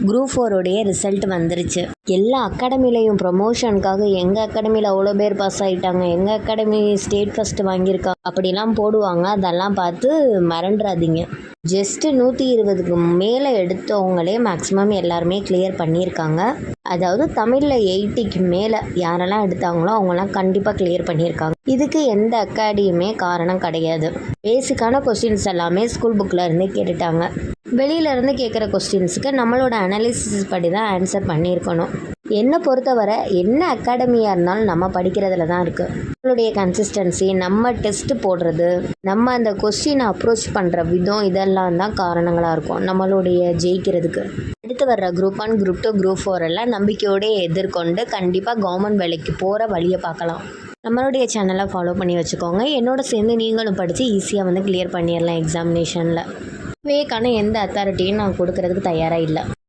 Group 4 result வந்துருச்சு. எல்லா அகாடமிலையும் ப்ரொமோஷனுக்காக எங்கள் அகாடமியில் அவ்வளோ பேர் பாஸ் ஆகிட்டாங்க, எங்கள் அகாடமி ஸ்டேட் ஃபஸ்ட்டு வாங்கியிருக்காங்க அப்படிலாம் போடுவாங்க. அதெல்லாம் பார்த்து மறந்துடாதீங்க. ஜஸ்ட்டு 120க்கு மேலே எடுத்தவங்களே மேக்ஸிமம் எல்லாருமே கிளியர் பண்ணியிருக்காங்க. அதாவது தமிழில் 80க்கு மேலே யாரெல்லாம் எடுத்தாங்களோ அவங்களாம் கண்டிப்பாக கிளியர் பண்ணியிருக்காங்க. இதுக்கு எந்த அகாடமியுமே காரணம் கிடையாது. பேசிக்கான கொஸ்டின்ஸ் எல்லாமே ஸ்கூல் புக்கில் இருந்து கேட்டுட்டாங்க. வெளியிலேருந்து கேட்குற கொஸ்டின்ஸுக்கு நம்மளோட அனாலிசிஸ் படி தான் ஆன்சர் பண்ணியிருக்கணும். என்னை பொறுத்தவரை என்ன அகாடமியாக இருந்தாலும் நம்ம படிக்கிறதுல தான் இருக்குது. நம்மளுடைய கன்சிஸ்டன்சி, நம்ம டெஸ்ட்டு போடுறது, நம்ம அந்த கொஸ்டினை அப்ரோச் பண்ணுற விதம், இதெல்லாம் தான் காரணங்களாக இருக்கும் நம்மளுடைய ஜெயிக்கிறதுக்கு. அடுத்து வர்ற குரூப் 1, குரூப் 2, குரூப் 4 எல்லாம் நம்பிக்கையோடு எதிர்கொண்டு கண்டிப்பாக கவர்மெண்ட் வேலைக்கு போகிற வழியை பார்க்கலாம். நம்மளுடைய சேனலை ஃபாலோ பண்ணி வச்சுக்கோங்க. என்னோட சேர்ந்து நீங்களும் படித்து ஈஸியாக கிளியர் பண்ணிடலாம் எக்ஸாமினேஷனில். வேக்கான எந்த அத்தாரிட்டியும் நான் கொடுக்கறதுக்கு தயாராக இல்லை.